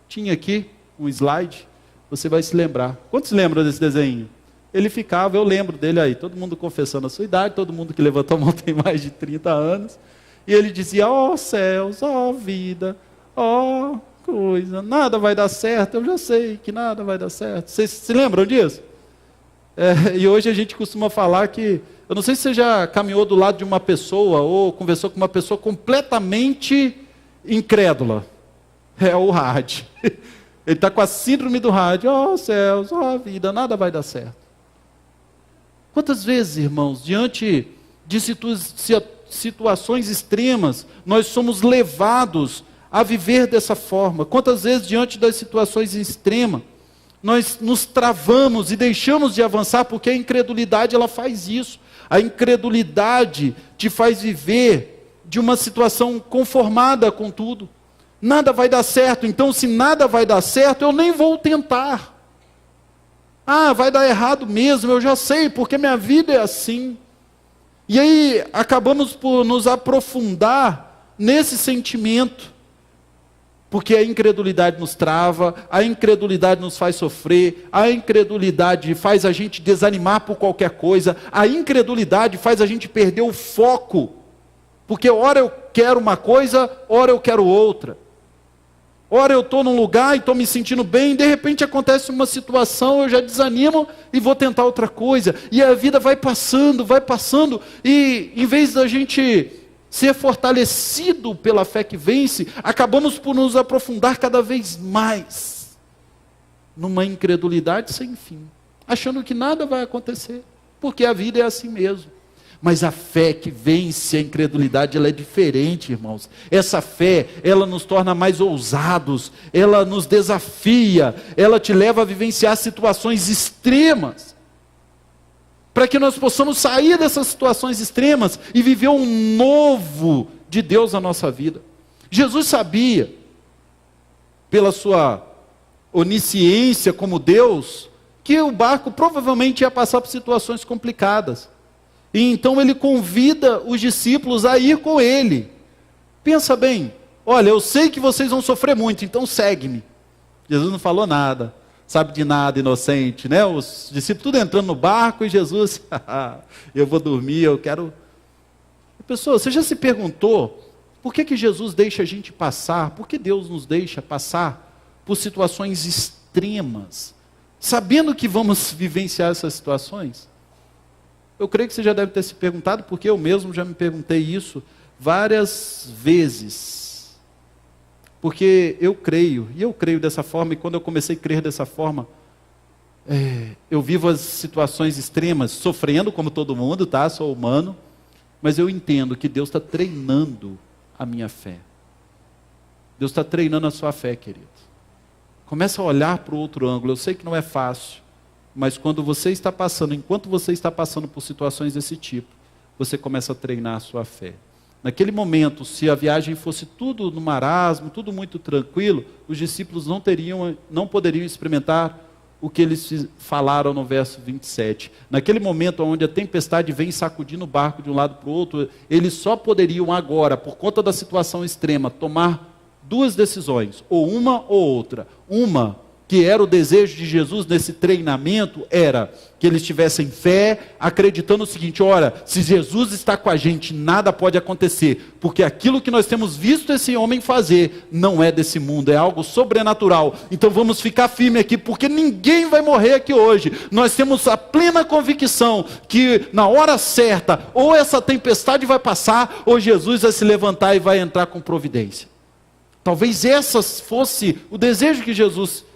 tinha aqui um slide, você vai se lembrar. Quantos se lembram desse desenho? Ele ficava, eu lembro dele aí, todo mundo confessando a sua idade, todo mundo que levantou a mão tem mais de 30 anos, e ele dizia: ó céus, ó vida, ó coisa, nada vai dar certo, eu já sei que nada vai dar certo. Vocês se lembram disso? E hoje a gente costuma falar que, eu não sei se você já caminhou do lado de uma pessoa, ou conversou com uma pessoa completamente incrédula. É o Hard. Ele está com a síndrome do Hard. Ó céus, ó vida, nada vai dar certo. Quantas vezes, irmãos, diante de situações extremas, nós somos levados a viver dessa forma? Quantas vezes, diante das situações extremas, nós nos travamos e deixamos de avançar, porque a incredulidade ela faz isso. A incredulidade te faz viver de uma situação conformada com tudo. Nada vai dar certo, então se nada vai dar certo, eu nem vou tentar. Ah, vai dar errado mesmo, eu já sei, porque minha vida é assim. E aí acabamos por nos aprofundar nesse sentimento, porque a incredulidade nos trava, a incredulidade nos faz sofrer, a incredulidade faz a gente desanimar por qualquer coisa, a incredulidade faz a gente perder o foco, porque ora eu quero uma coisa, ora eu quero outra. Ora eu estou num lugar e estou me sentindo bem, e de repente acontece uma situação, eu já desanimo e vou tentar outra coisa. E a vida vai passando, e em vez da gente ser fortalecido pela fé que vence, acabamos por nos aprofundar cada vez mais numa incredulidade sem fim, achando que nada vai acontecer, porque a vida é assim mesmo. Mas a fé que vence a incredulidade, ela é diferente, irmãos. Essa fé, ela nos torna mais ousados, ela nos desafia, ela te leva a vivenciar situações extremas, para que nós possamos sair dessas situações extremas e viver um novo de Deus na nossa vida. Jesus sabia, pela sua onisciência como Deus, que o barco provavelmente ia passar por situações complicadas. E então ele convida os discípulos a ir com ele. Pensa bem, olha, eu sei que vocês vão sofrer muito, então segue-me. Jesus não falou nada, sabe de nada, inocente, né? Os discípulos tudo entrando no barco e Jesus, eu vou dormir, eu quero... Pessoal, você já se perguntou, por que Jesus deixa a gente passar? Por que Deus nos deixa passar por situações extremas, sabendo que vamos vivenciar essas situações? Eu creio que você já deve ter se perguntado, porque eu mesmo já me perguntei isso várias vezes. Porque eu creio dessa forma, e quando eu comecei a crer dessa forma, eu vivo as situações extremas, sofrendo como todo mundo, tá? Sou humano, mas eu entendo que Deus está treinando a minha fé. Deus está treinando a sua fé, querido. Começa a olhar para o outro ângulo. Eu sei que não é fácil, mas enquanto você está passando por situações desse tipo, você começa a treinar a sua fé. Naquele momento, se a viagem fosse tudo no marasmo, tudo muito tranquilo, os discípulos não poderiam experimentar o que eles falaram no verso 27. Naquele momento onde a tempestade vem sacudindo o barco de um lado para o outro, eles só poderiam agora, por conta da situação extrema, tomar duas decisões, ou uma ou outra. Uma, que era o desejo de Jesus nesse treinamento, era que eles tivessem fé, acreditando o seguinte: olha, se Jesus está com a gente, nada pode acontecer, porque aquilo que nós temos visto esse homem fazer, não é desse mundo, é algo sobrenatural, então vamos ficar firme aqui, porque ninguém vai morrer aqui hoje. Nós temos a plena convicção, que na hora certa, ou essa tempestade vai passar, ou Jesus vai se levantar e vai entrar com providência. Talvez essa fosse o desejo que Jesus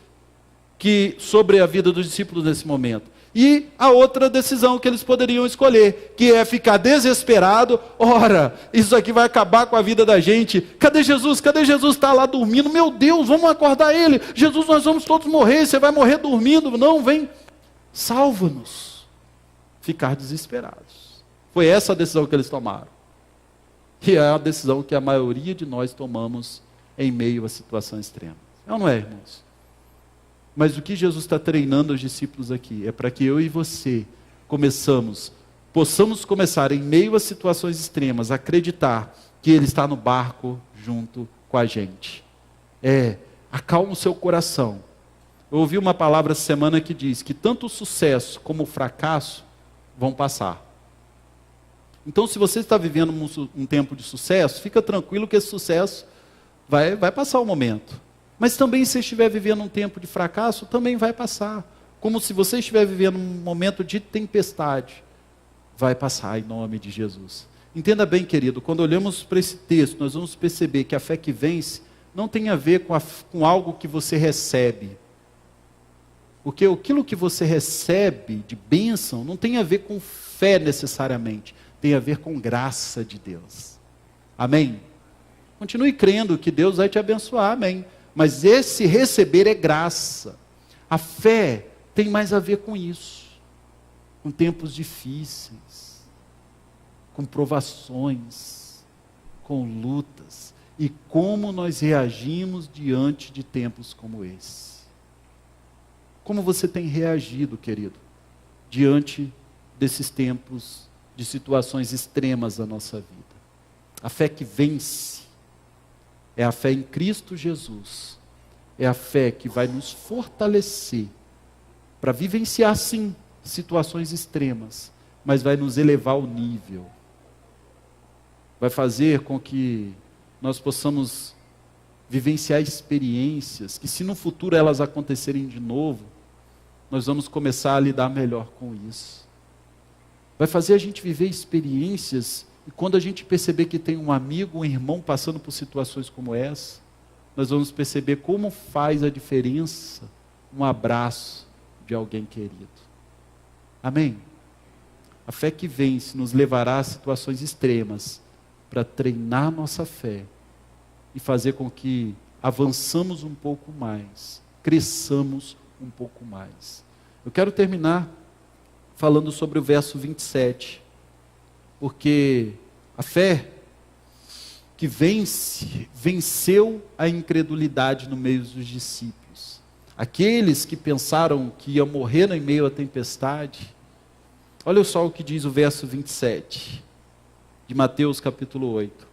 sobre a vida dos discípulos nesse momento. E a outra decisão que eles poderiam escolher, que é ficar desesperado. Ora, isso aqui vai acabar com a vida da gente. Cadê Jesus? Cadê Jesus? Está lá dormindo. Meu Deus, vamos acordar ele. Jesus, nós vamos todos morrer. Você vai morrer dormindo. Não, vem, salva-nos. Ficar desesperados. Foi essa a decisão que eles tomaram. E é a decisão que a maioria de nós tomamos em meio à situação extrema. Não é, irmãos? Mas o que Jesus está treinando os discípulos aqui é para que eu e você possamos começar em meio a situações extremas a acreditar que Ele está no barco junto com a gente. Acalma o seu coração. Eu ouvi uma palavra essa semana que diz que tanto o sucesso como o fracasso vão passar. Então, se você está vivendo um tempo de sucesso, fica tranquilo que esse sucesso vai passar o momento. Mas também, se estiver vivendo um tempo de fracasso, também vai passar. Como se você estiver vivendo um momento de tempestade, vai passar em nome de Jesus. Entenda bem, querido, quando olhamos para esse texto, nós vamos perceber que a fé que vence não tem a ver com algo que você recebe. Porque aquilo que você recebe de bênção não tem a ver com fé necessariamente, tem a ver com graça de Deus. Amém? Continue crendo que Deus vai te abençoar, amém. Mas esse receber é graça. A fé tem mais a ver com isso. Com tempos difíceis, com provações, com lutas. E como nós reagimos diante de tempos como esse. Como você tem reagido, querido, diante desses tempos de situações extremas da nossa vida? A fé que vence é a fé em Cristo Jesus. É a fé que vai nos fortalecer para vivenciar, sim, situações extremas, mas vai nos elevar o nível. Vai fazer com que nós possamos vivenciar experiências que, se no futuro elas acontecerem de novo, nós vamos começar a lidar melhor com isso. Vai fazer a gente viver experiências, e quando a gente perceber que tem um amigo, um irmão passando por situações como essa, nós vamos perceber como faz a diferença um abraço de alguém querido. Amém? A fé que vence nos levará a situações extremas para treinar nossa fé e fazer com que avançamos um pouco mais, cresçamos um pouco mais. Eu quero terminar falando sobre o verso 27, porque a fé que venceu a incredulidade no meio dos discípulos. Aqueles que pensaram que iam morrer em meio à tempestade. Olha só o que diz o verso 27, de Mateus capítulo 8.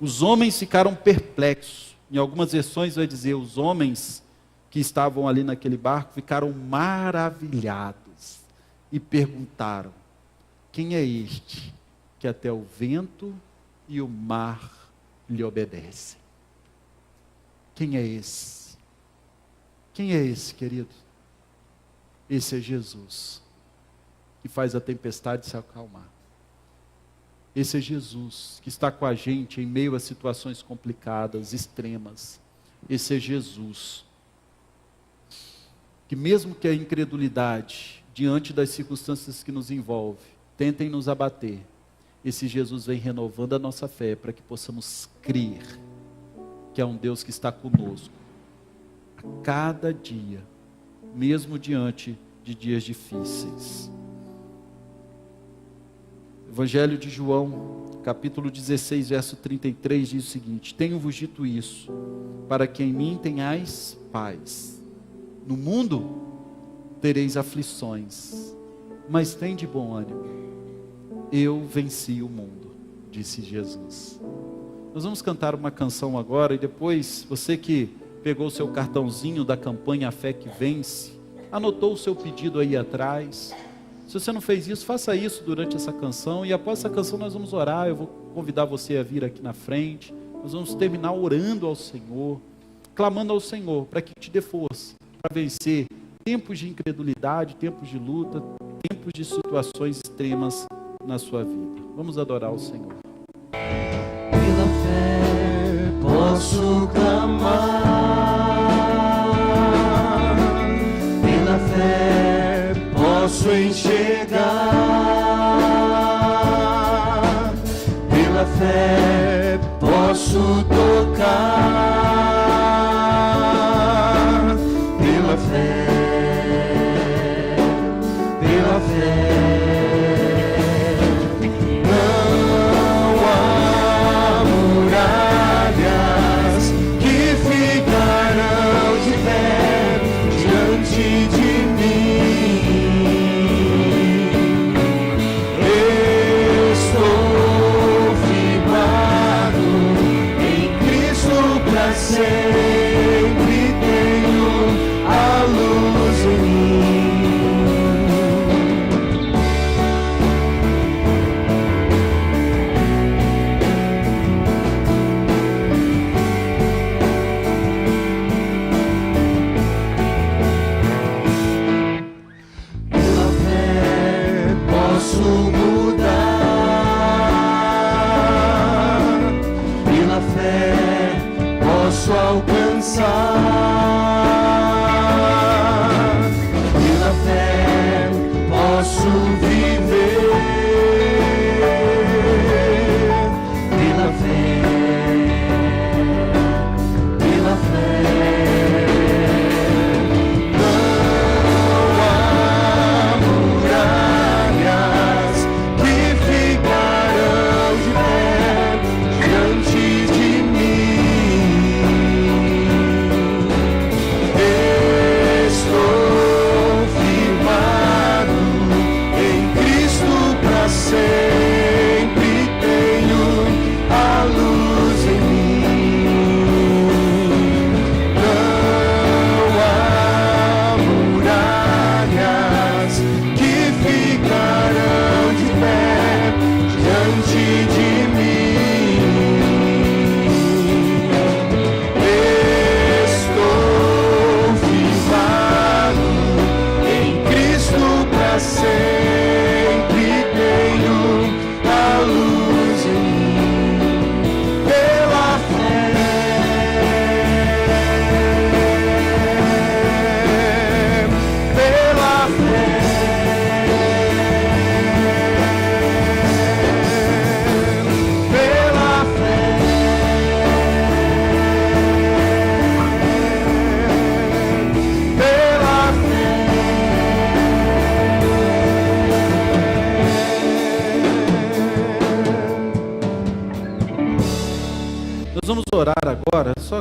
Os homens ficaram perplexos. Em algumas versões vai dizer, os homens que estavam ali naquele barco ficaram maravilhados e perguntaram, quem é este que até o vento e o mar lhe obedecem? Quem é esse? Quem é esse, querido? Esse é Jesus, que faz a tempestade se acalmar. Esse é Jesus, que está com a gente em meio a situações complicadas, extremas. Esse é Jesus, que mesmo que a incredulidade, diante das circunstâncias que nos envolvem, tentem nos abater, esse Jesus vem renovando a nossa fé para que possamos crer que é um Deus que está conosco a cada dia, mesmo diante de dias difíceis. Evangelho de João, capítulo 16, verso 33, diz o seguinte: tenho-vos dito isso, para que em mim tenhais paz. No mundo tereis aflições, mas tende bom ânimo. Eu venci o mundo, disse Jesus. Nós vamos cantar uma canção agora e depois, você que pegou o seu cartãozinho da campanha A Fé que Vence, anotou o seu pedido aí atrás. Se você não fez isso, faça isso durante essa canção, e após essa canção nós vamos orar. Eu vou convidar você a vir aqui na frente. Nós vamos terminar orando ao Senhor, clamando ao Senhor para que te dê força para vencer tempos de incredulidade, tempos de luta, tempos de situações extremas na sua vida. Vamos adorar o Senhor. Pela fé posso clamar, pela fé posso enxergar, pela fé posso tocar, pela fé, pela fé. De mim.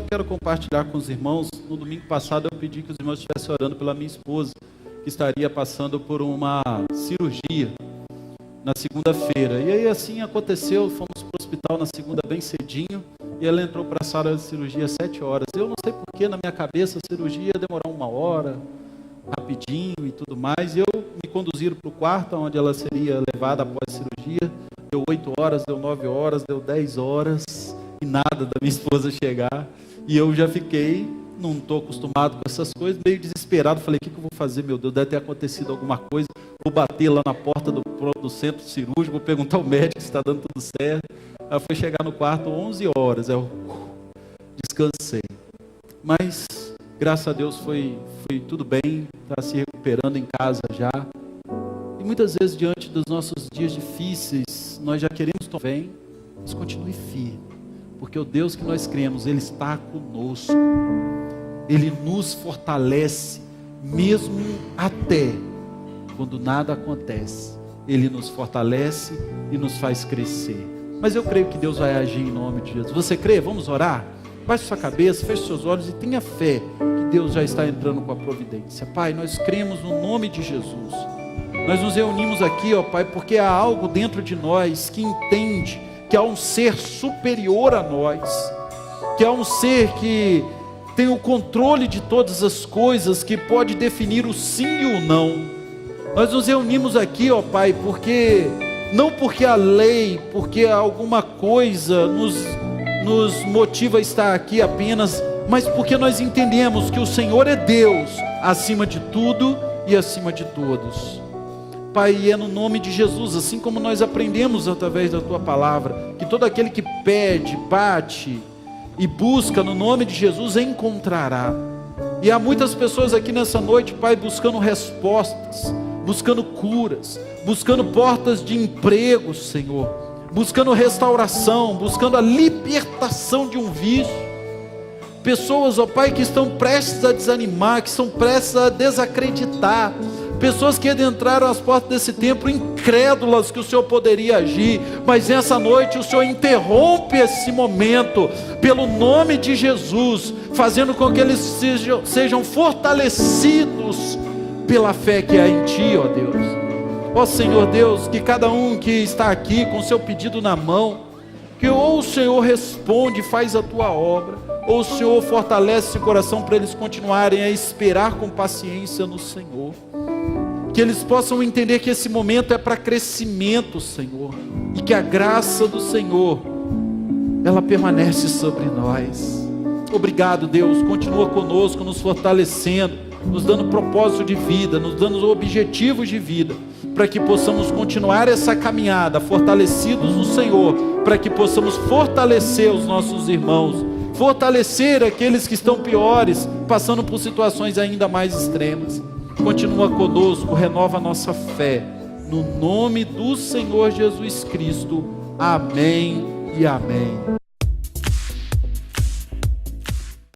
quero compartilhar com os irmãos. No domingo passado eu pedi que os irmãos estivessem orando pela minha esposa, que estaria passando por uma cirurgia na segunda-feira. E aí assim aconteceu, fomos para o hospital na segunda bem cedinho, e ela entrou para a sala de cirurgia às 7 horas. Eu não sei porque na minha cabeça a cirurgia ia demorar 1 hora, rapidinho e tudo mais. E me conduziram para o quarto onde ela seria levada após a cirurgia. Deu 8 horas, deu 9 horas, deu 10 horas e nada da minha esposa chegar. E eu já fiquei, não estou acostumado com essas coisas, meio desesperado. Falei, o que eu vou fazer, meu Deus? Deve ter acontecido alguma coisa. Vou bater lá na porta do centro cirúrgico, vou perguntar ao médico se está dando tudo certo. Aí foi chegar no quarto 11 horas, eu descansei. Mas, graças a Deus, foi tudo bem, está se recuperando em casa já. E muitas vezes, diante dos nossos dias difíceis, nós já queremos também, mas continue firme, porque o Deus que nós cremos, Ele está conosco. Ele nos fortalece, mesmo até quando nada acontece. Ele nos fortalece e nos faz crescer. Mas eu creio que Deus vai agir em nome de Jesus. Você crê? Vamos orar? Baixe sua cabeça, feche seus olhos e tenha fé que Deus já está entrando com a providência. Pai, nós cremos no nome de Jesus. Nós nos reunimos aqui, ó Pai, porque há algo dentro de nós que entende que há um ser superior a nós, que há um ser que tem o controle de todas as coisas, que pode definir o sim e o não. Nós nos reunimos aqui, ó Pai, não porque a lei, porque alguma coisa nos motiva a estar aqui apenas, mas porque nós entendemos que o Senhor é Deus, acima de tudo e acima de todos. Pai, e é no nome de Jesus, assim como nós aprendemos através da Tua palavra, que todo aquele que pede, bate e busca no nome de Jesus, encontrará. E há muitas pessoas aqui nessa noite, Pai, buscando respostas, buscando curas, buscando portas de emprego, Senhor, buscando restauração, buscando a libertação de um vício. Pessoas, ó Pai, que estão prestes a desanimar, que estão prestes a desacreditar. Pessoas que adentraram as portas desse templo incrédulas que o Senhor poderia agir, mas nessa noite o Senhor interrompe esse momento, pelo nome de Jesus, fazendo com que eles sejam fortalecidos pela fé que há em Ti, ó Deus. Ó Senhor Deus, que cada um que está aqui com seu pedido na mão, que ou o Senhor responde e faz a Tua obra, ou o Senhor fortalece o coração para eles continuarem a esperar com paciência no Senhor. Que eles possam entender que esse momento é para crescimento, Senhor, e que a graça do Senhor, ela permanece sobre nós. Obrigado, Deus, continua conosco, nos fortalecendo, nos dando propósito de vida, nos dando objetivos de vida, para que possamos continuar essa caminhada, fortalecidos no Senhor, para que possamos fortalecer os nossos irmãos, fortalecer aqueles que estão piores, passando por situações ainda mais extremas. Continua conosco, renova a nossa fé, no nome do Senhor Jesus Cristo, amém e amém.